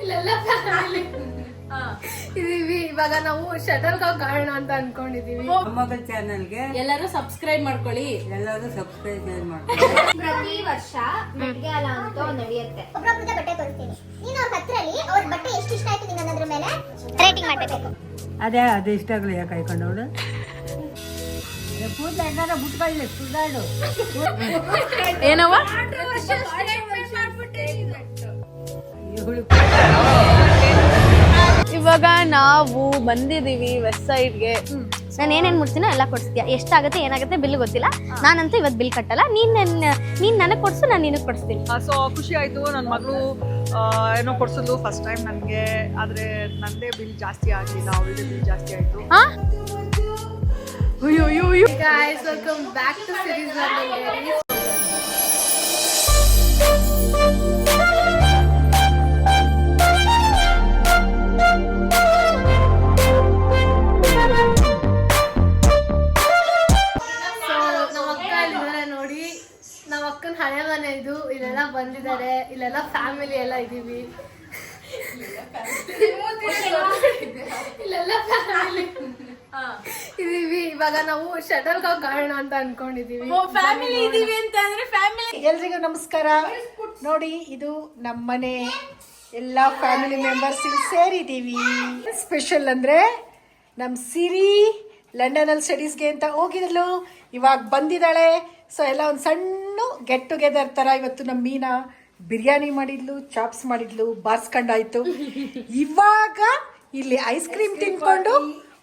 ಇಲ್ಲೆಲ್ಲ ಫ್ಯಾಮಿಲಿ ಇದೀವಿ. ಇವಾಗ ನಾವು ಶಟಲ್ ಕಾಕ್ ಆಡೋಣ ಅಂತ ಅನ್ಕೊಂಡಿದೀವಿ. ಮೊಮ್ಮಗಳ ಚಾನಲ್ಗೆ ಎಲ್ಲರೂ ಸಬ್ಸ್ಕ್ರೈಬ್ ಮಾಡ್ಕೊಳ್ಳಿ. ಪ್ರತಿ ವರ್ಷ ಮಟ್ಗೆಲ ಅಂತ ನಡೆಯುತ್ತೆ. ಒಬ್ಬೊಬ್ಬರಿಗೆ ಬಟ್ಟೆ ತೋರಿಸ್ತೀನಿ. ನೀನು ಅವ್ರ ಹತ್ರಲಿ ಅವ್ರ ಬಟ್ಟೆ ಎಷ್ಟು ಇಷ್ಟ ಆಯ್ತು ನಿಂಗೆ ಅನ್ನೋದ್ರ ಮೇಲೆ ರೇಟಿಂಗ್ ಮಾಡಬೇಕು. ಅದು ಇಷ್ಟ ಆಗಲಿ ಯಾಕೆ ಕಾಯ್ಕೊಂಡವಳು ಕೂದಲ ಏನಾರ ಬಿಟ್ಕೊಳ್ಳಿ ಸುಧಾಡು ಏನವ ಇವಾಗ ನಾವು ಬಂದಿದೀವಿ ವೆಸ್ಟ್ ಸೈಡ್ಗೆ. ನಾನು ಏನೇನ್ ಮುಡ್ತೀನೋ ಎಲ್ಲ ಕೊಡ್ಸ್ತೀಯ. ಎಷ್ಟಾಗುತ್ತೆ ಏನಾಗುತ್ತೆ ಬಿಲ್ ಗೊತ್ತಿಲ್ಲ. ನಾನಂತೂ ಇವತ್ತು ಬಿಲ್ ಕಟ್ಟಲ್ಲ. ನೀನ್ ನನಗೆ ಕೊಡ್ಸು, ನಾನು ನಿನಗೆ ಕೊಡಿಸ್ತೀನಿ. ಸೊ ಖುಷಿ ಆಯ್ತು. ನನ್ನ ಮಗಳು ಏನೋ ಕೊಡ್ಸೋದು ಫಸ್ಟ್ ಟೈಮ್ ನನಗೆ. ಆದ್ರೆ ನಂದೇ ಬಿಲ್ ಜಾಸ್ತಿ ಆಗಲಿಲ್ಲ, ಅವಳದೇ ಬಿಲ್ ಜಾಸ್ತಿ ಆಯ್ತು. Guys, welcome back to Series London Diaries. ನಮ್ಮ ಅಕ್ಕನ ಹಳೆ ಮನೆ ಇದು. ಇಲ್ಲೆಲ್ಲ ಬಂದಿದ್ದಾರೆ, ಇಲ್ಲೆಲ್ಲ ಫ್ಯಾಮಿಲಿ ಎಲ್ಲ ಇದೀವಿ. ಇಲ್ಲೆಲ್ಲ ಫ್ಯಾಮಿಲಿ ಇದೀವಿ. ಇವಾಗ ನಾವು ಶಟಲ್ ಕಾಕ್ ಆಡೋಣ ಅಂತ ಅನ್ಕೊಂಡಿದೀವಿ. ಫ್ಯಾಮಿಲಿ ಇದೀವಿ ಅಂತ ಅಂದ್ರೆ ಫ್ಯಾಮಿಲಿ. ಎಲ್ರಿಗೂ ನಮಸ್ಕಾರ. ನೋಡಿ, ಇದು ನಮ್ಮನೆ. ಎಲ್ಲ ಫ್ಯಾಮಿಲಿ ಮೆಂಬರ್ಸ್ ಇಲ್ಲಿ ಸೇರಿದ್ದೀವಿ. ಸ್ಪೆಷಲ್ ಅಂದ್ರೆ ನಮ್ಮ ಸಿರಿ ಲಂಡನಲ್ಲಿ ಸ್ಟಡೀಸ್ಗೆ ಅಂತ ಹೋಗಿದ್ಲು, ಇವಾಗ ಬಂದಿದ್ದಾಳೆ. ಸೊ ಎಲ್ಲ ಒಂದು ಸಣ್ಣ ಗೆಟ್ ಟುಗೆದರ್ ಥರ. ಇವತ್ತು ನಮ್ಮ ಮೀನಾ ಬಿರಿಯಾನಿ ಮಾಡಿದ್ಲು, ಚಾಪ್ಸ್ ಮಾಡಿದ್ಲು, ಬಾರ್ಸ್ಕೊಂಡಾಯ್ತು. ಇವಾಗ ಇಲ್ಲಿ ಐಸ್ ಕ್ರೀಮ್ ತಿನ್ಕೊಂಡು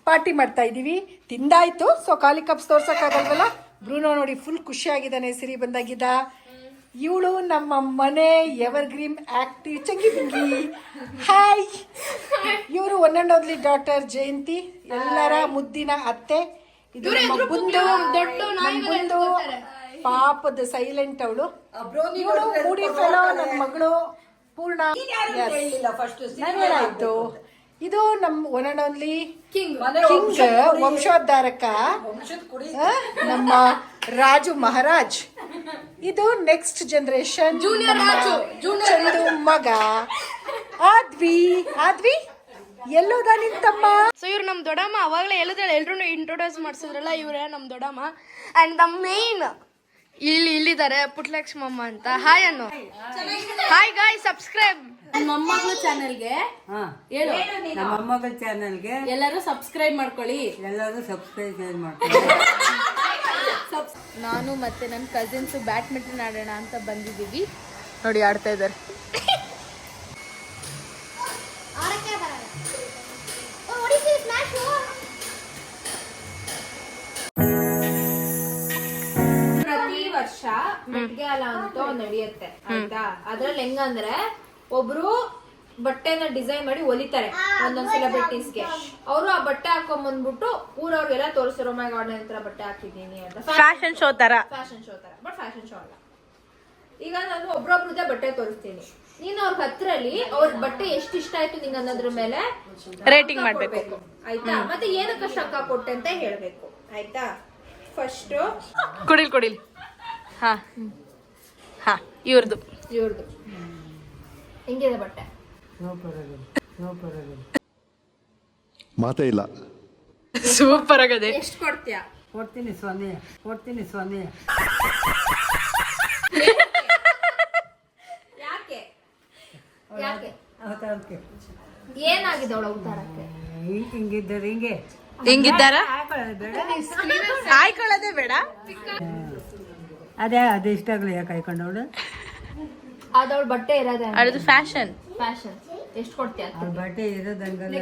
ಪಾರ್ಟಿ ಮಾಡ್ತಾ ಇದ್ದೀವಿ. ತಿಂದಾಯ್ತು. ಸೊ ಖಾಲಿ ಕಪ್ಸ್ ತೋರ್ಸೋಕ್ಕಾಗಲ್ವಲ್ಲ. ಬ್ರೂನೋ ನೋಡಿ ಫುಲ್ ಖುಷಿಯಾಗಿದ್ದಾನೆ ಸಿರಿ ಬಂದಾಗಿದ್ದ. ಇವಳು ನಮ್ಮ ಮನೆ ಎವರ್ ಗ್ರೀನ್ ಆಕ್ಟಿವ್ ಚಂಗಿ ಬಿಂಗಿ. ಹಾಯ್. ಇವರು ಒನ್ ಅಂಡ್ ಓನ್ಲಿ ಡಾಟರ್ ಜಯಂತಿ, ಎಲ್ಲರ ಮುದ್ದಿನ ಅತ್ತೆ. ಇದು ನಮ್ಮ ಬಂದು ಪಾಪದ ಸೈಲೆಂಟ್ ಅವಳು. ಇವಳು ಮೂಡಿ ಫೆಲೋ ನನ್ನ ಮಗಳು ಪೂರ್ಣ. ಆಯ್ತು. ಇದು ನಮ್ಮ ಒನ್ ಅಂಡ್ ಓನ್ಲಿ ಕಿಂಗ್ ವಂಶೋದ್ಧಾರಕ ನಮ್ಮ ರಾಜು ಮಹಾರಾಜ್. ಇದು ನೆಕ್ಸ್ಟ್ ಜನರೇಷನ್ ಚಂದು ಮಗ ಆದ್ವಿ. ಎಲ್ಲೋದ ನಿಂತಮ್ಮ. ಸೊ ಇವ್ರು ನಮ್ ದೊಡ್ಡಮ್ಮ. ಅವಾಗಲೇ ಹೇಳಿದ್ರೆ ಎಲ್ರು ಇಂಟ್ರೊಡ್ಯೂಸ್ ಮಾಡ್ಸಿದ್ರಲ್ಲ, ಇವರೇ ನಮ್ ದೊಡ್ಡಮ್ಮ. ಅಂಡ್ ದ ಮೇನ್ ಇಲ್ಲಿದ್ದಾರೆ ಪುಟ್ಲಕ್ಷ್ಮಮ್ಮ ಅಂತ. ಹಾಯ್ ಅನ್ನು. ಹಾಯ್ ಗಾಯ್, ಸಬ್ಸ್ಕ್ರೈಬ್ ನನ್ನ ಮೊಮ್ಮಗಳ ಚಾನೆಲ್ಗೆ. ಹೇಳು. ನಮ್ಮ ಮೊಮ್ಮಗಳ ಚಾನಲ್ಗೆ ಎಲ್ಲರೂ ಸಬ್ಸ್ಕ್ರೈಬ್ ಮಾಡ್ಕೊಳ್ಳಿ. ನಾನು ಮತ್ತೆ ನನ್ನ ಕಸಿನ್ಸು ಬ್ಯಾಡ್ಮಿಂಟನ್ ಆಡೋಣ ಅಂತ ಬಂದಿದ್ದೀವಿ. ನೋಡಿ ಆಡ್ತಾ ಇದ್ದಾರೆ. ಪ್ರತಿ ವರ್ಷ ಮಟ್ಗೆಲ ಅಂತ ನಡೆಯುತ್ತೆ ಆಯ್ತಾ. ಅದ್ರಲ್ಲಿ ಹೆಂಗಂದ್ರೆ ಒಬ್ರು ಬಟ್ಟೆನ ಡಿಸೈನ್ ಮಾಡಿ ಹೊಲಿತಾರೆ ಒಂದೊಂದ್ ಸೆಲೆಬ್ರಿಟೀಸ್ಗೆ. ಅವರು ಆ ಬಟ್ಟೆ ಹಾಕೊಂಡ್ ಬಂದ್ಬಿಟ್ಟು ಊರವ್ರಿಗೆಲ್ಲ ತೋರಿಸಿರೋ ಮೈ ಗಾರ್ಡನ್ ಹತ್ರ ಬಟ್ಟೆ ಹಾಕಿದೀನಿ ಅಂತ. ಫ್ಯಾಷನ್ ಶೋ ತರ ಬಟ್ ಫ್ಯಾಷನ್ ಶೋ ಅಲ್ಲ. ಈಗ ನಾನು ಒಬ್ರೊಬ್ರದ್ದೇ ಬಟ್ಟೆ ತೋರಿಸ್ತೀನಿ. ನೀನ್ ಅವ್ರ ಹತ್ರಲಿ ಅವ್ರ ಬಟ್ಟೆ ಎಷ್ಟು ಇಷ್ಟ ಆಯ್ತು ನಿಂಗೆ ಅನ್ನೋದ್ರ ಮೇಲೆ ರೇಟಿಂಗ್ ಮಾಡ್ಬೇಕು ಆಯ್ತಾ. ಮತ್ತೆ ಏನಕ್ಕೆ ಶಕ್ಕ ಕೊಟ್ಟೆ ಅಂತ ಹೇಳ್ಬೇಕು ಆಯ್ತಾ. ಫಸ್ಟ್ ಕುಡಿಲ್ ಹಾ ಇವ್ರದ್ದು ಹೆಂಗಿದೆ ಬಟ್ಟೆ? ಮಾತೇ ಇಲ್ಲ. ಸೂಪರ್ ಆಗದೆ. ಎಷ್ಟು ಕೊಡ್ತೀಯಾ? ಕೊಡ್ತೀನಿ ಸ್ವಾಮಿ. ಯಾಕೆ ಏನಾಗಿದೆ ಅವಳ ಉತ್ತಾರಕ್ಕೆ? ಹಿಂಗಿದ್ದಾರ ಆಯ್ಕೊಳ್ಳೋದೇ ಬೇಡ. ಅದು ಇಷ್ಟ ಆಗಲಿ ಯಾಕೆ ಕಾಯ್ಕೊಂಡವಳು ಅದವಳ ಬಟ್ಟೆ ಇರೋದೇ ಅದು ಫ್ಯಾಷನ್. ಎಷ್ಟು ಕೊಡ್ತೀಯ? ಬಟ್ಟೆ ಇರೋದಂಗಲ್ಲ,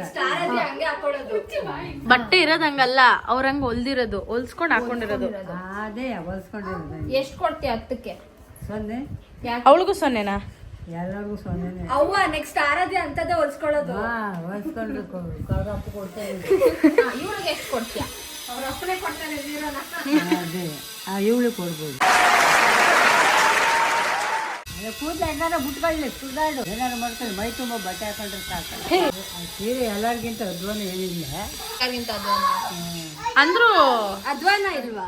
ಬಟ್ಟೆ ಇರೋದಂಗಲ್ಲ, ಅವ್ರಂಗ ಹೊಲ್ದಿರೋದು, ಹೊಲ್ಸ್ಕೊಂಡ್ ಹಾಕೊಂಡಿರೋದು. ಅದೇ ಹೊಲ್ಸ್ಕೊಂಡಿರೋದು. ಎಷ್ಟು ಕೊಡ್ತೀಯ? 10ಕ್ಕೆ 0. ಅವಳಿಗೂ 0ನಾ? ಎಲ್ಲರಿಗೂ 0ನೇ. ಅವ್ವ ನೆಕ್ಸ್ಟ್ ಆರಾಧ್ಯ ಅಂತದೇ ಹೊಲ್ಸ್ಕೊಳ್ಳೋದು. ಹೊಲ್ಸ್ಕೊಂಡು ಕರಪ್ಪ ಕೊಡ್ತೇನೆ. ಇವ್ರಿಗೆ ಎಷ್ಟು ಕೊಡ್ತೀಯ? ಅವ್ರ ಅಪ್ಪನೇ ಕೊಡ್ತಾನೆ ಜೀರೋನ. ಅದೇ ಇವಳು ಕೊಡ್ಬೋದು. ಕೂದಲ ಏನಾರ ಬಿಟ್ಕೊಳ್ಳಿ ಸುಧಾಡು, ಏನಾರು ಮಾಡ್ಕೊಂಡು ಮೈ ತುಂಬ ಬಟ್ಟೆ ಹಾಕೊಂಡ್ರೆ ಸಾಕಲ್ಲ. ಸೀರೆ ಎಲ್ಲರಿಗಿಂತ ಅಧ್ವಾನ ಏನಿಲ್ಲ ಅಂದ್ರು ಅಧ್ವಾನ ಇಲ್ವಾ?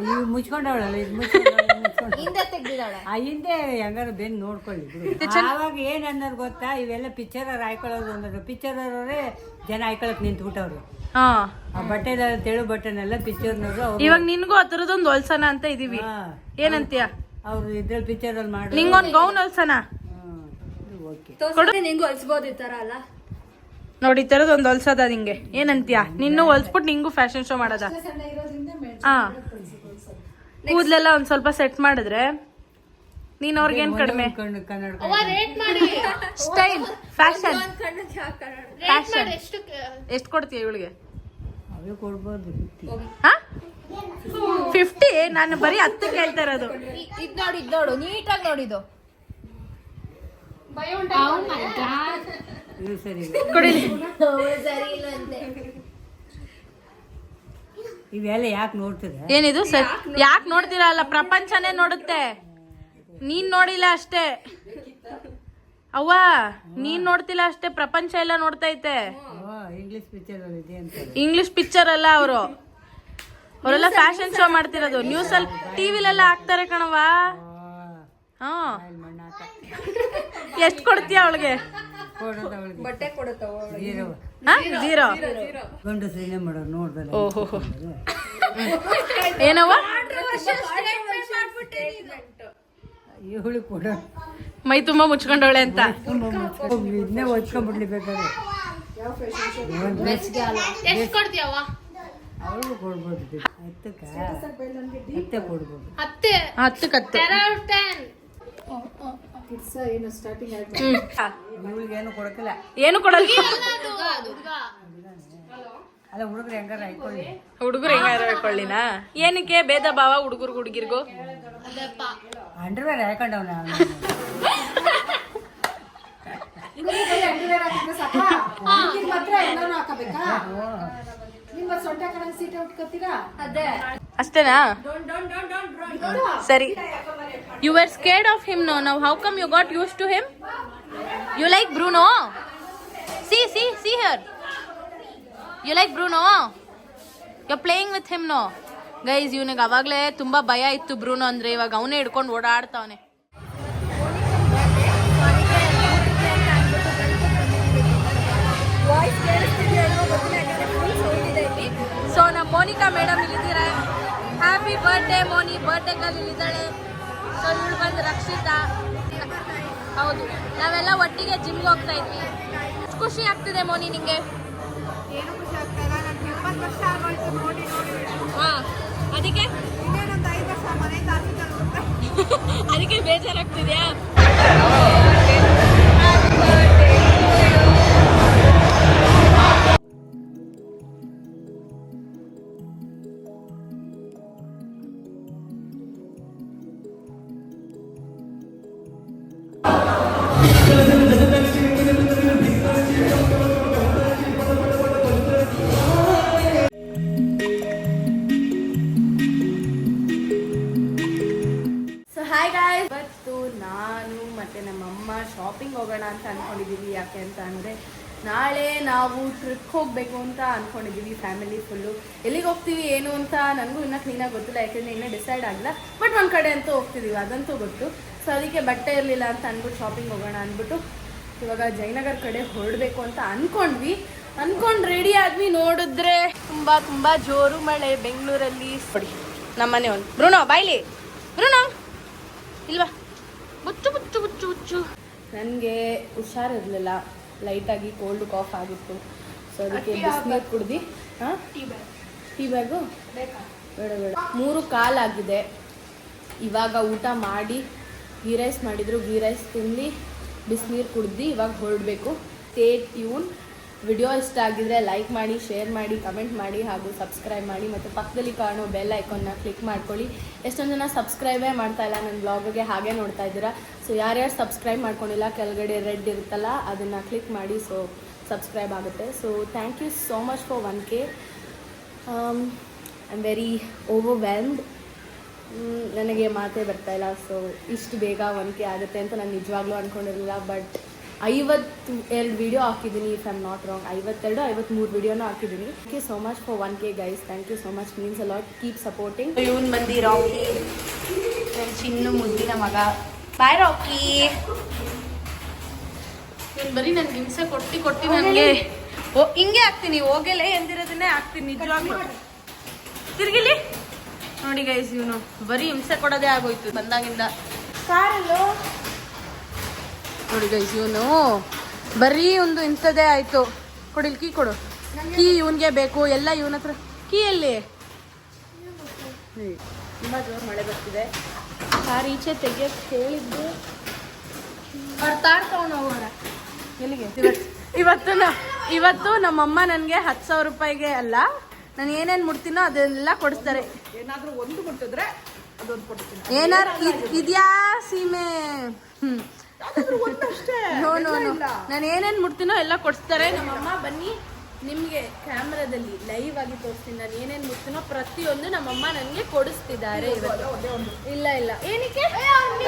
ಇವ್ ಮುಚ್ಕೊಂಡವಳಲ್ಲ ಇದು ಮುಚ್ಕೊಂಡು ಹಿಂದೆ ತೆಗ್ದಿದ್ದಾಳೆ. ಆ ಹಿಂದೆ ಹೆಂಗಾರು ಬೆನ್ನು ನೋಡ್ಕೊಳ್ಳಿ ಬಿಡು. ಆವಾಗ ಏನ್ ಅನ್ನೋದು ಗೊತ್ತಾ, ಇವೆಲ್ಲ ಪಿಕ್ಚರ್ ಹಾಕೊಳ್ಳೋದು ಅನ್ನೋದು. ಪಿಕ್ಚರ್ ಅವರೇ ಜನ ಹಾಕೊಳಕ್ ನಿಂತ್ಬಿಟ್ಟವ್ರು. ಹಾ ಆ ಬಟ್ಟೆ ತೆಳು ಬಟ್ಟೆನೆಲ್ಲ ಪಿಕ್ಚರ್ನವರು ಇವಾಗ ನಿನ್ಗೂ ಆ ಥರದೊಂದು ಹೊಲ್ಸನ ಅಂತ ಇದೀವಿ. ಏನಂತೀಯ? ಅವ್ರು ಇದ್ರಲ್ಲಿ ಪಿಕ್ಚರ್ ಅಲ್ಲಿ ಮಾಡಿ ನಿಂಗೊಂದು ಗೌನ್ ಹೊಲ್ಸನ ಓಕೆ. ನಿಂಗೂ ಹೊಲ್ಸ್ಬೋದು ಈ ತರ ಅಲ್ಲ. ನೋಡಿ ಈ ತರದ್ ಒಂದು ಹೊಲ್ಸದ ನಿಂಗೆ. ಏನಂತೀಯ? ನಿನ್ನೂ ಹೊಲ್ಸ್ಬಿಟ್ಟು ನಿಂಗೂ ಫ್ಯಾಷನ್ ಶೋ ಮಾಡೋದ? ಹಾ, ಕೂದ್ಲೆಲ್ಲ ಒಂದ್ ಸ್ವಲ್ಪ ಸೆಟ್ ಮಾಡಿದ್ರೆ ನೀನ್ ಅವ್ರಿಗೇನ್ ಕಡಿಮೆ? Style, fashion, fashion. ಎಷ್ಟು ಕೊಡ್ತೀಯ ಇವಳಿಗೆ? ಅವೇ ಕೊಡ್ಬೋದು. 50? ನಾನು ಬರೀ 10 ಕೇಳ್ತಾ ಇರೋದು. ಇದ್ ನೋಡು ನೀಟಾಗಿ ನೋಡಿದ್ದು. ಇದು ಸರಿ ಕೊಡಿಲಿ. ಇವೆಲ್ಲ ಯಾಕೆ ನೋಡ್ತಿದೆ? ಏನಿದು ಸರ್? ಯಾಕೆ ನೋಡ್ತೀರಾ? ಅಲ್ಲ, ಪ್ರಪಂಚನೇ ನೋಡುತ್ತೆ, ನೀನ್ ನೋಡಿಲ್ಲ ಅಷ್ಟೇ. ಅವ್ವ, ನೀನ್ ನೋಡ್ತಿಲ್ಲ ಅಷ್ಟೇ, ಪ್ರಪಂಚ ಎಲ್ಲ ನೋಡ್ತೈತೆ. ಇಂಗ್ಲಿಷ್ ಪಿಕ್ಚರ್ ಅಲ್ಲಿ ಇದೆ ಅಂತ. ಇಂಗ್ಲಿಷ್ ಪಿಕ್ಚರ್ ಅಲ್ಲ ಅವರು, ಅವರೆಲ್ಲ ಫ್ಯಾಷನ್ ಶೋ ಮಾಡ್ತಿರೋದು. ನ್ಯೂಸ್ ಅಲ್ಲಿ, ಟಿವಿಲೆಲ್ಲ ಹಾಕ್ತಾರೆ ಕಣವ. ಹಾ, ಎಷ್ಟ್ ಕೊಡ್ತೀಯ ಅವಳಿಗೆ? ಬಟ್ಟೆ ಕೊಡುತ್ತವ. ಜೀರೋ. ಗಂಡಸ್ರೇನೇ ಮಾಡೋರು ನೋಡ್ದಲ್ಲ. ಓಹೋ, ಏನವ? ಇವಳು ಕೊಡೋ ಮೈ ತುಂಬಾ ಮುಚ್ಕೊಂಡವಳೆ ಅಂತ. ಇದನ್ನೇ ಹೊಚ್ಕೊಂಡ್ಬಿಡ್ಲಿ ಬೇಕಾದ್ರೆ. ಎಷ್ಟು ಕೊಡ್ತೀಯವ? ಅವಳು ಕೊಡ್ಬೋದು. 10 ಕೊಡ್ಬೋದು. 10 ಕತ್ತೆ. ಏನು ಸ್ಟಾರ್ಟಿಂಗ್ ಆಯ್ತು. ಇವಳಿಗೇನು ಕೊಡಕ್ಕಿಲ್ಲ. ಏನು ಕೊಡಲ್ಲ. ಅಲ್ಲ, ಹುಡುಗರು ಹೆಂಗಾರ ಹಾಕೊಳ್ಳಿ. ಹುಡುಗರು ಹೆಂಗಾರ ಹಾಕೊಳ್ಳಿನಾ? ಏನಕ್ಕೆ ಭೇದ ಭಾವ ಹುಡುಗರ್ಗು ಹುಡುಗಿರ್ಗು? ಅಂಡರ್ವೇರ್ ಹಾಕೊಂಡವನ ಮಾತ್ರ ಎಲ್ಲಾನು ಹಾಕಬೇಕಾ? ನಿಮ್ಮ ಸೊಂಟ ಕಡೆ ಸೀಟೆ ಉಟ್ಕೋತೀರಾ? ಅಷ್ಟೇನಾ? ಸರಿ. You were scared of him, no? Now how come you got used to him? You like Bruno? See here. You like Bruno? You're playing with him, no? Guys, ಇವನಿಗೆ ಅವಾಗಲೇ ತುಂಬಾ ಭಯ ಇತ್ತು ಬ್ರೂನೋ ಅಂದ್ರೆ. ಇವಾಗ ಅವನೇ ಹಿಡ್ಕೊಂಡು ಓಡಾಡ್ತಾವನೆ. ಸೊ ನಮ್ಮ ಮೋನಿಕಾ ಮೇಡಮ್ ಇಲ್ಲಿದ್ದೀರಾ. Happy birthday Moni. Birthday girl ಇಲ್ಲಿದ್ದಾಳೆ. ಸೊ ಇವಳು ಬಂದು ರಕ್ಷಿತಾ. ಹೌದು, ನಾವೆಲ್ಲ ಒಟ್ಟಿಗೆ ಜಿಮ್ಗೆ ಹೋಗ್ತಾ ಇದ್ವಿ. ಖುಷಿ ಆಗ್ತಿದೆ ಮೋನಿ ನಿಂಗೆ? ಹಾ, ಅದಕ್ಕೆ ಬೇಜಾರಾಗ್ತಿದ್ಯಾ? ಇವತ್ತು ನಾನು ಮತ್ತೆ ನಮ್ಮಮ್ಮ ಶಾಪಿಂಗ್ ಹೋಗೋಣ ಅಂತ ಅನ್ಕೊಂಡಿದ್ದೀವಿ. ಯಾಕೆ ಅಂತ ಅಂದರೆ ನಾಳೆ ನಾವು ಟ್ರಿಪ್ ಹೋಗಬೇಕು ಅಂತ ಅನ್ಕೊಂಡಿದ್ದೀವಿ. Family full. ಎಲ್ಲಿಗೆ ಹೋಗ್ತೀವಿ ಏನು ಅಂತ ನನಗೂ ಇನ್ನೂ ಕ್ಲೀನಾಗಿ ಗೊತ್ತಿಲ್ಲ, ಯಾಕೆಂದರೆ ಇನ್ನೂ ಡಿಸೈಡ್ ಆಗಿಲ್ಲ. ಬಟ್ ಒಂದು ಕಡೆ ಅಂತೂ ಹೋಗ್ತಿದ್ದೀವಿ, ಅದಂತೂ ಗೊತ್ತು. ಸೊ ಅದಕ್ಕೆ ಬಟ್ಟೆ ಇರಲಿಲ್ಲ ಅಂತ ಅಂದ್ಬಿಟ್ಟು ಶಾಪಿಂಗ್ ಹೋಗೋಣ ಅಂದ್ಬಿಟ್ಟು ಇವಾಗ ಜಯನಗರ್ ಕಡೆ ಹೊರಡಬೇಕು ಅಂತ ಅನ್ಕೊಂಡು ರೆಡಿ ಆದ್ವಿ. ನೋಡಿದ್ರೆ ತುಂಬ ಜೋರು ಮಳೆ ಬೆಂಗಳೂರಲ್ಲಿ. ನೋಡಿ ನಮ್ಮನೆ ಒಂದು ಬ್ರೂನೋ ಬಾಯ್ಲಿ. ಬ್ರೂನೋ ಇಲ್ವಾ? ಬುಚ್ಚು. ನನಗೆ ಹುಷಾರಿರಲಿಲ್ಲ, ಲೈಟಾಗಿ ಕೋಲ್ಡ್ ಕಾಫ್ ಆಗಿತ್ತು. ಸೊ ಅದಕ್ಕೆ ಬಿಸಿನೀರು ಕುಡ್ದು ಟೀ ಬ್ಯಾಗು ಬೇಡ 3:15 ಆಗಿದೆ. ಇವಾಗ ಊಟ ಮಾಡಿ ಗೀ ರೈಸ್ ಮಾಡಿದ್ರು, ಗೀ ರೈಸ್ ತಿಂದು ಬಿಸಿನೀರು ಕುಡ್ದು ಇವಾಗ ಹೊರಡಬೇಕು. Stay tune. ವಿಡಿಯೋ ಇಷ್ಟ ಆಗಿದ್ರೆ ಲೈಕ್ ಮಾಡಿ, ಶೇರ್ ಮಾಡಿ, ಕಮೆಂಟ್ ಮಾಡಿ ಹಾಗೂ ಸಬ್ಸ್ಕ್ರೈಬ್ ಮಾಡಿ. ಮತ್ತು ಪಕ್ಕದಲ್ಲಿ ಕಾಣೋ ಬೆಲ್ ಐಕಾನ್ನ ಕ್ಲಿಕ್ ಮಾಡ್ಕೊಳ್ಳಿ. ಎಷ್ಟೊಂದು ಜನ ಸಬ್ಸ್ಕ್ರೈಬೇ ಮಾಡ್ತಾಯಿಲ್ಲ ನನ್ನ ಬ್ಲಾಗ್ಗೆ, ಹಾಗೆ ನೋಡ್ತಾ ಇದ್ದೀರಾ. ಸೊ ಯಾರ್ಯಾರು ಸಬ್ಸ್ಕ್ರೈಬ್ ಮಾಡ್ಕೊಂಡಿಲ್ಲ, ಕೆಳಗಡೆ ರೆಡ್ ಇರುತ್ತಲ್ಲ ಅದನ್ನು ಕ್ಲಿಕ್ ಮಾಡಿ. ಸೊ ಸಬ್ಸ್ಕ್ರೈಬ್ ಆಗುತ್ತೆ. So thank you so much for 1K. I am very overwhelmed. ನನಗೆ ಮಾತೇ ಬರ್ತಾಯಿಲ್ಲ. ಸೊ ಇಷ್ಟು ಬೇಗ 1K ಆಗುತ್ತೆ ಅಂತ ನಾನು ನಿಜವಾಗ್ಲೂ ಅಂದ್ಕೊಂಡಿರಲಿಲ್ಲ. ಬಟ್ 52 ವಿಡಿಯೋ ಹಾಕಿದ್ದೀನಿ, if I am not wrong. 53 ವಿಡಿಯೋನೂ ಹಾಕಿದ್ದೀನಿ. Thank you so much for 1K guys. Thank you so much, means a lot. Keep supporting. ಇವನು ಬಂದು ರಾಕಿ, ಚಿನ್ನು ಮುದ್ದಿನ ಮಗ. ಬಾಯ್ ರಾಕಿ. ಇವನು ಬರೀ ನನ್ಗೆ ಹಿಂಸೆ ಕೊಟ್ಟು ನನಗೆ ಹಿಂಗೆ ಹಾಕ್ತೀನಿ, ಹೋಗಲ್ಲ ಎಂದಿರೋದನ್ನೇ ಹಾಕ್ತೀನಿ ನಿಜವಾಗ್ಲೂ. ತಿರ್ಗಿಲಿ ನೋಡಿ ಗೈಸ್, ಇವನು ಬರೀ ಹಿಂಸೆ ಕೊಡೋದೇ ಆಗೋಯ್ತು ಬಂದಾಗಿಂದ. ಕಾರಲ್ಲೋ ನೋಡಿ ಗೈಸ್, ಇವನು ಬರೀ ಒಂದು ಇಂಥದ್ದೇ ಆಯಿತು. ಕೊಡಿಲ್ ಕೀ ಕೊಡು, ಕೀ ಇವನಿಗೆ ಬೇಕು ಎಲ್ಲ ಇವನ ಹತ್ರ. ಕೀ ಎಲ್ಲಿ? ತುಂಬ ಜೋರು ಮಳೆ ಬರ್ತಿದೆ. ಕಾರ್ ಈಚೆ ತೆಗಿಯೋಕ್ಕೆ ಹೇಳಿದ್ದು ಅವ್ರು ತಾಡ್ತವನು ಹೋಗೋಣ ಎಲ್ಲಿಗೆ. ಇವತ್ತು ನಮ್ಮಮ್ಮ ನನಗೆ 10,000 ರೂಪಾಯಿಗೆ ಅಲ್ಲ, ನಾನು ಏನೇನು ಮುಡ್ತೀನೋ ಅದೆಲ್ಲ ಕೊಡಿಸ್ತಾರೆ. ಏನಾದರೂ ಒಂದು ಮುಟ್ಟಿದ್ರೆ ಅದೊಂದು ಕೊಡ್ತೀನಿ. ಏನಾರು ಇದ್ಯಾ ಸೀಮೆ? ನೋ ನಾನು ಏನೇನು ಮುಡ್ತೀನೋ ಎಲ್ಲ ಕೊಡಿಸ್ತಾರೆ ನಮ್ಮಮ್ಮ. ಬನ್ನಿ ನಿಮಗೆ ಕ್ಯಾಮ್ರಾದಲ್ಲಿ ಲೈವ್ ಆಗಿ ತೋರಿಸ್ತೀನಿ. ನಾನು ಏನೇನು ಮುಡ್ತೀನೋ ಪ್ರತಿಯೊಂದು ನಮ್ಮಮ್ಮ ನನಗೆ ಕೊಡಿಸ್ತಿದ್ದಾರೆ ಇವತ್ತು. ಇಲ್ಲ ಏನಕ್ಕೆ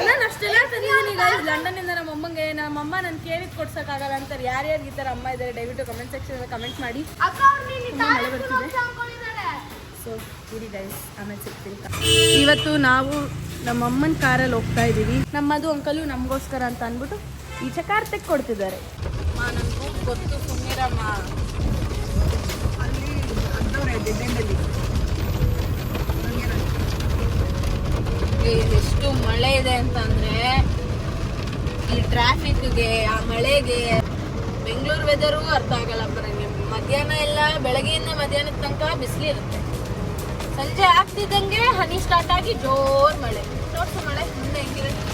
ನಾನು ಅಷ್ಟೆಲ್ಲ ತಂದಿದ್ದೀನಿ ಗೈಸ್ ಲಂಡನ್ನಿಂದ ನಮ್ಮಮ್ಮಂಗೆ. ನಮ್ಮಮ್ಮ ನಾನು ಕೇಳಿದ್ ಕೊಡ್ಸೋಕ್ಕಾಗಲ್ಲ ಅಂತಾರೆ. ಯಾರ್ಯಾರು ಈ ಥರ ಅಮ್ಮ ಇದ್ದಾರೆ ದಯವಿಟ್ಟು ಕಮೆಂಟ್ ಸೆಕ್ಷನ್ ಕಮೆಂಟ್ ಮಾಡಿ. ಮಳೆ ಬರ್ತಿದೆ, ಸೊ ಇರಿ ಗೈಸ್, ಆಮೇಲೆ ಸಿಗ್ತೀನಿ. ಇವತ್ತು ನಾವು ನಮ್ಮಮ್ಮನ ಕಾರಲ್ಲಿ ಹೋಗ್ತಾ ಇದ್ದೀವಿ. ನಮ್ಮದು ಅಂಕಲು ನಮಗೋಸ್ಕರ ಅಂತ ಅಂದ್ಬಿಟ್ಟು ಈಚೆ ಕಾರ್ ತೆಕ್ಕೊಡ್ತಿದ್ದಾರೆ. ನನಗೂ ಗೊತ್ತು ಸುಮ್ಮನಿರಮ್ಮ. ಎಷ್ಟು ಮಳೆ ಇದೆ ಅಂತಂದ್ರೆ ಈ ಟ್ರಾಫಿಕ್ಗೆ, ಆ ಮಳೆಗೆ ಬೆಂಗಳೂರು ವೆದರು ಅರ್ಥ ಆಗಲ್ಲ ನನಗೆ. ಮಧ್ಯಾಹ್ನ ಎಲ್ಲ ಬೆಳಗ್ಗೆಯಿಂದ ಮಧ್ಯಾಹ್ನದ ತನಕ ಬಿಸಿಲಿರುತ್ತೆ. ಸಂಜೆ ಆಗ್ತಿದ್ದಂಗೆ ಹನಿ ಸ್ಟಾರ್ಟ್ ಆಗಿ ಜೋರ್ ಮಳೆ. ತೋರ್ಸು ಮಳೆ ಮುಂದೆ ಹೆಂಗಿರುತ್ತೆ.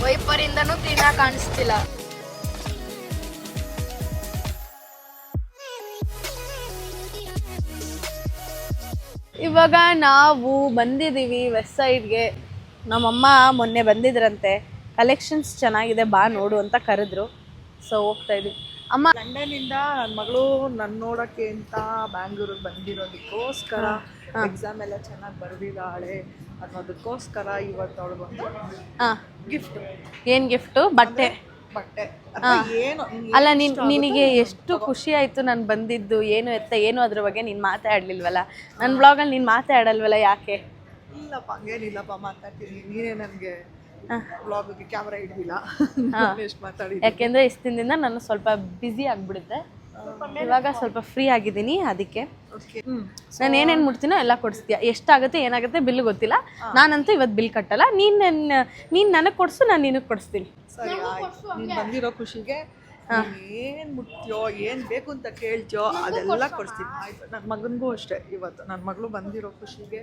ವೈಪರಿಂದನೂ ಕ್ಲೀನಾಗಿ ಕಾಣಿಸ್ತಿಲ್ಲ. ಇವಾಗ ನಾವು ಬಂದಿದ್ದೀವಿ ವೆಸ್ಟ್ ಸೈಡ್ಗೆ. ನಮ್ಮಮ್ಮ ಮೊನ್ನೆ ಬಂದಿದ್ರಂತೆ, ಕಲೆಕ್ಷನ್ಸ್ ಚೆನ್ನಾಗಿದೆ ಬಾ ನೋಡು ಅಂತ ಕರೆದ್ರು. ಸೊ ಹೋಗ್ತಾ ಇದೀವಿ. ಅಮ್ಮ ಲಂಡನ್ನಿಂದ ನನ್ನ ಮಗಳು ನನ್ನ ನೋಡೋಕ್ಕೆ ಅಂತ ಬ್ಯಾಂಗ್ಳೂರಿಗೆ ಬಂದಿರೋದಕ್ಕೋಸ್ಕರ, ಎಕ್ಸಾಮ್ ಎಲ್ಲ ಚೆನ್ನಾಗಿ ಬರೆದಿದ್ದಾಳೆ ಅನ್ನೋದಕ್ಕೋಸ್ಕರ ಇವತ್ತು ಅವಳಿಗೊಂದು ಗಿಫ್ಟ್. ಏನು ಗಿಫ್ಟು? ಬಟ್ಟೆ. ಏನು ಅಲ್ಲ, ನಿನಗೆ ಎಷ್ಟು ಖುಷಿ ಆಯಿತು ನಾನು ಬಂದಿದ್ದು. ಏನು ಏನು ಅದ್ರ ಬಗ್ಗೆ ನೀನು ಮಾತಾಡಲಿಲ್ವಲ್ಲ ನನ್ನ ಬ್ಲಾಗಲ್ಲಿ. ನೀನು ಮಾತಾಡಲ್ವಲ್ಲ, ಯಾಕೆ? ಇಲ್ಲಪ್ಪ, ಹಂಗೇನಿಲ್ಲಪ್ಪ, ಮಾತಾಡ್ತೀನಿ. ನೀನೇ ನನಗೆ ಬ್ಲಾಗ್ಗೆ ಕ್ಯಾಮ್ರಾ ಹಿಡ್ದಿಲ್ಲ. ಎಷ್ಟು ಮಾತಾಡಿದ್ದೆ ಯಾಕೆಂದರೆ ಇಷ್ಟು ದಿನದಿಂದ ನಾನು ಸ್ವಲ್ಪ ಬ್ಯುಸಿ ಆಗಿಬಿಡುತ್ತೆ. ಇವಾಗ ಸ್ವಲ್ಪ ಫ್ರೀ ಆಗಿದ್ದೀನಿ, ಅದಕ್ಕೆ ನಾನು ಏನೇನು ಮುಡ್ತೀನೋ ಎಲ್ಲ ಕೊಡಿಸ್ತೀಯ. ಎಷ್ಟಾಗುತ್ತೆ ಏನಾಗುತ್ತೆ ಬಿಲ್ ಗೊತ್ತಿಲ್ಲ. ನಾನಂತೂ ಇವತ್ತು ಬಿಲ್ ಕಟ್ಟಲ್ಲ. ನೀನು ನನಗೆ ಕೊಡಿಸು, ನಾನು ನಿನಗೆ ಕೊಡಿಸ್ತೀನಿ. ಸರಿ ಆಯ್ತು. ನೀನು ಬಂದಿರೋ ಖುಷಿಗೆ ಏನು ಮುಟ್ತೀಯೋ, ಏನು ಬೇಕು ಅಂತ ಕೇಳ್ತೀಯೋ ಅದೆಲ್ಲ ಕೊಡಿಸ್ತೀನಿ. ಆಯ್ತು. ನನ್ನ ಮಗನಿಗೂ ಅಷ್ಟೇ, ಇವತ್ತು ನನ್ನ ಮಗಳು ಬಂದಿರೋ ಖುಷಿಗೆ,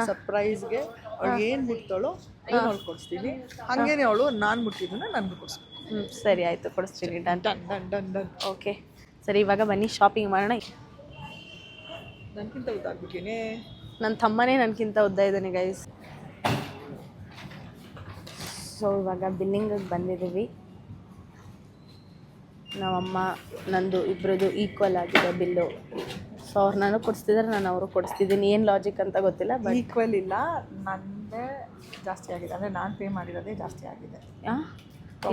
ಸರ್ಪ್ರೈಸ್ಗೆ ಅವಳು ಏನು ಮುಟ್ತಾಳೋ ಅದನ್ನ ಅವಳು ಕೊಡಿಸ್ತೀನಿ. ಹಾಗೇನೆ ಅವಳು ನಾನು ಮುಟ್ಟಿದ್ದನ್ನ ನನಗೂ ಕೊಡಿಸ್ತೀನಿ. ಸರಿ ಆಯಿತು, ಕೊಡಿಸ್ತೀನಿ. Done done done done done. Okay ಸರಿ, ಇವಾಗ ಬನ್ನಿ ಶಾಪಿಂಗ್ ಮಾಡೋಣ. ನನಗಿಂತ ಉದ್ದಾಗ್ಬಿಟ್ಟಿನಿ. ನನ್ನ ತಮ್ಮನೇ ನನಗಿಂತ ಉದ್ದ ಇದ್ದಾನೆ ಗೈಸ್. ಸೊ ಇವಾಗ ಬಿಲ್ಲಿಂಗಿಗೆ ಬಂದಿದ್ದೀವಿ. ನಮ್ಮಮ್ಮ ನಂದು ಇಬ್ಬರದು ಈಕ್ವಲ್ ಆಗಿದೆ ಬಿಲ್ಲು. ಸೊ ಅವ್ರು ನನಗೆ ಕೊಡಿಸ್ತಿದ್ದಾರೆ, ನಾನು ಅವ್ರಿಗೆ ಕೊಡಿಸ್ತಿದ್ದೀನಿ. ಏನು ಲಾಜಿಕ್ ಅಂತ ಗೊತ್ತಿಲ್ಲ, ಬಟ್ ಈಕ್ವಲ್ ಇಲ್ಲ, ನನ್ನದೇ ಜಾಸ್ತಿ ಆಗಿದೆ. ಅಂದರೆ ನಾನು ಪೇ ಮಾಡಿರೋದೇ ಜಾಸ್ತಿ ಆಗಿದೆ.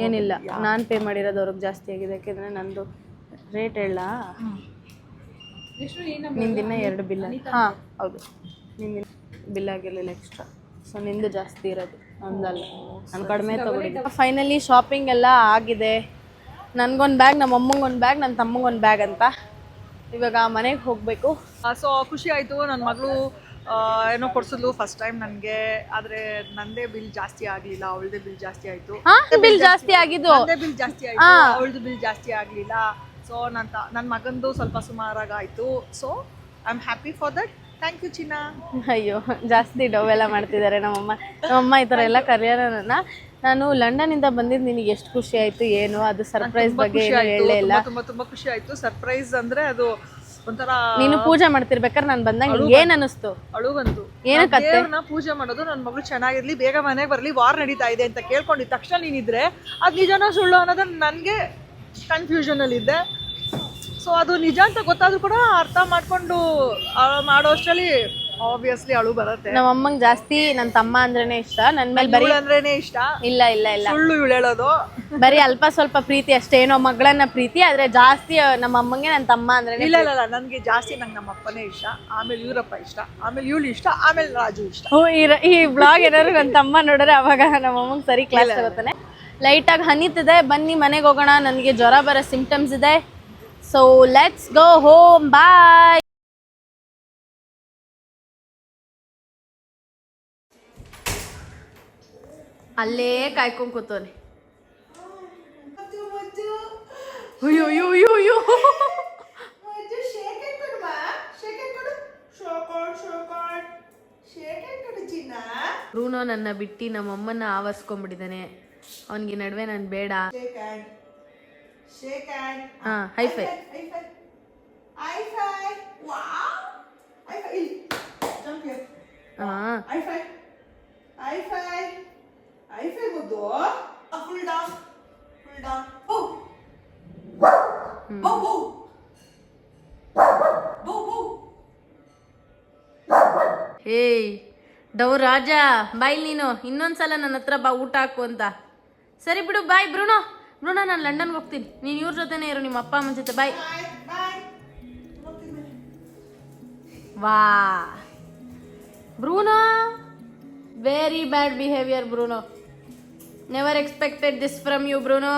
ಏನಿಲ್ಲ, ನಾನು ಪೇ ಮಾಡಿರೋದು ಅವ್ರಿಗೆ ಜಾಸ್ತಿ ಆಗಿದೆ. ಯಾಕೆಂದರೆ ನಂದು ರೇಟ್ ಹೇಳ, ನಿಂದಿನ 2 ಬಿಲ್. ಹಾಂ ಹೌದು, ನಿಂದಿನ ಬಿಲ್ ಆಗಿರಲಿಲ್ಲ ಎಕ್ಸ್ಟ್ರಾ. ಸೊ ನಿಂದು ಜಾಸ್ತಿ ಇರೋದು, ನಂದಲ್ಲ. ನಾನು ಕಡಿಮೆ ತೊಗೊಂಡಿದ್ದೆ. ಫೈನಲಿ ಶಾಪಿಂಗ್ ಎಲ್ಲ ಆಗಿದೆ. ನನಗೊಂದು ಬ್ಯಾಗ್, ನಮ್ಮ ಅಮ್ಮಂಗೊಂದು ಬ್ಯಾಗ್, ನನ್ನ ತಮ್ಮಂಗೊಂದು ಬ್ಯಾಗ್ ಅಂತ. ಇವಾಗ ಮನೆಗೆ ಹೋಗಬೇಕು. ಸೊ ಖುಷಿ ಆಯಿತು. ನನ್ನ ಮಗಳು ಏನೋ ಕೊಡ್ಸಿದ್ಲು ಫಸ್ಟ್ ಟೈಮ್ ನನಗೆ. ಆದರೆ ನಂದೇ ಬಿಲ್ ಜಾಸ್ತಿ ಆಗಲಿಲ್ಲ, ಅವಳದೇ ಬಿಲ್ ಜಾಸ್ತಿ ಆಯಿತು. ಬಿಲ್ ಜಾಸ್ತಿ ಆಗಿದ್ದು, ನಂದೇ ಬಿಲ್ ಜಾಸ್ತಿ ಆಯಿತು, ಅವಳದು ಬಿಲ್ ಜಾಸ್ತಿ ಆಗಲಿಲ್ಲ. ಸೊ ನನ್ನ ಮಗಂದು ಸ್ವಲ್ಪ ಸುಮಾರಾಗಾಯಿತು. So I am happy for that. Thank you ಚಿನ್ನ. ಅಯ್ಯೋ, ಜಾಸ್ತಿ ಡವೆಲ್ಲ ಮಾಡ್ತಿದ್ದಾರೆ ನಮ್ಮಮ್ಮ ಈ ಥರ ಎಲ್ಲ ಕರೆಯೋಣ. ನಾನು ಲಂಡನ್ನಿಂದ ಬಂದಿದ್ದು ನಿನಗೆ ಎಷ್ಟು ಖುಷಿ ಆಯಿತು ಏನು? ಅದು ಸರ್ಪ್ರೈಸ್ ಬಗ್ಗೆ ಏನು ಹೇಳಲೇ ಇಲ್ಲ. ತುಂಬ ಖುಷಿ ಆಯಿತು. ಸರ್ಪ್ರೈಸ್ ಅಂದರೆ ಅದು ಒಂಥರ. ನೀನು ಪೂಜೆ ಮಾಡ್ತಿರ್ಬೇಕಾದ್ರೆ ನಾನು ಬಂದಾಗ ಏನು ಅನ್ನಿಸ್ತು? ಅಳು ಬಂತು. ಏನಕ್ಕೆ ದೇವ್ರನ್ನ ಪೂಜೆ ಮಾಡೋದು, ನನ್ನ ಮಗಳು ಚೆನ್ನಾಗಿರ್ಲಿ, ಬೇಗ ಮನೆಗೆ ಬರಲಿ, ವಾರ್ ನಡೀತಾ ಇದೆ ಅಂತ ಕೇಳ್ಕೊಂಡಿದ್ದ ತಕ್ಷಣ ನೀನಿದ್ರೆ ಅದು ನಿಜನೋ ಸುಳ್ಳು ಅನ್ನೋದು ನನಗೆ ಕನ್ಫ್ಯೂಷನಲ್ಲಿದ್ದೆ. ಸೊ ಅದು ನಿಜ ಅಂತ ಗೊತ್ತಾದ್ರೂ ಕೂಡ ಅರ್ಥ ಮಾಡಿಕೊಂಡು ಮಾಡೋ ಅಷ್ಟರಲ್ಲಿ ಆಬ್ವಿಯಸ್ಲಿ ಅಳು ಬರುತ್ತೆ. ನಮ್ಮ ಅಮ್ಮಂಗ್ ಜಾಸ್ತಿ ನನ್ನ ತಮ್ಮ ಅಂದ್ರೇನೆ ಇಷ್ಟ. ನನ್ ಮೇಲೆ ಬರೀ ಅಂದ್ರೇನೆ ಇಷ್ಟ. ಇಲ್ಲ ಇಲ್ಲ ಇಲ್ಲ, ಸುಳ್ಳು ಇವಳು ಹೇಳೋದು. ಬರೀ ಅಲ್ಪ ಸ್ವಲ್ಪ ಪ್ರೀತಿ ಅಷ್ಟೇ, ಏನೋ ಮಗಳನ್ನ ಪ್ರೀತಿ, ಆದ್ರೆ ಜಾಸ್ತಿ ನಮ್ಮ ಅಮ್ಮಂಗೆ ನನ್ನ ತಮ್ಮ ಅಂದ್ರೆ ಇಲ್ಲ ಇಲ್ಲ ಇಲ್ಲ, ನನ್ಗೆ ಜಾಸ್ತಿ ನಂಗೆ ನಮ್ಮ ಅಪ್ಪನೇ ಇಷ್ಟ, ಆಮೇಲೆ ಇವರಪ್ಪ ಇಷ್ಟ, ಆಮೇಲೆ ಇವಳು ಇಷ್ಟ, ಆಮೇಲೆ ರಾಜು ಇಷ್ಟ. ಈ ಬ್ಲಾಗ್ ಏನಾದ್ರು ನನ್ನ ತಮ್ಮ ನೋಡ್ರೆ ಅವಾಗ ನಮ್ಮ ಅಮ್ಮಂಗೆ ಸರಿ ಕ್ಲಾಸ್ ತಗೋತಾನೆ. ಲೈಟಾಗಿ ಹನಿತಿದೆ, ಬನ್ನಿ ಮನೆಗೆ ಹೋಗೋಣ, ನನಗೆ ಜ್ವರ ಬರೋ ಸಿಂಪ್ಟಮ್ಸ್ ಇದೆ. ಸೊ ಲೆಟ್ಸ್ ಗೋ ಹೋಮ್, ಬಾಯ್. ಅಲ್ಲೇ ಕಾಯ್ಕೊಂಡ್ ಕೂತವ್ನೆ. ಅಯ್ಯೋ ಅಯ್ಯೋ ಅಯ್ಯೋ ಅಯ್ಯೋ, ಬ್ರೂನೋ ನನ್ನ ಬಿಟ್ಟು ನಮ್ಮಮ್ಮನ ಆವರಿಸ್ಕೊಂಡ್ಬಿಟ್ಟಿದ್ದಾನೆ. ಅವನಿಗೆ ನಡುವೆ ನಾನು ಬೇಡ. ಹಾ, ಹೈಫೈ. ಹಾ, ಏಯ್ ಡವ್ ರಾಜ, ಬಾಯ್ ನೀನು ಇನ್ನೊಂದ್ಸಲ ನನ್ನ ಹತ್ರ ಬಾ ಊಟ ಹಾಕು ಅಂತ. ಸರಿ ಬಿಡು, ಬಾಯ್ ಬ್ರೂನೋ. ಬ್ರೂನೋ, ನಾನು ಲಂಡನ್ಗೆ ಹೋಗ್ತೀನಿ, ನೀನು ಇವ್ರ ಜೊತೆನೇ ಇರು, ನಿಮ್ಮ ಅಪ್ಪ ಅಮ್ಮನ ಜೊತೆ. ಬಾಯ್. ವಾ Bruno, very bad behaviour Bruno. Never expected this from you Bruno.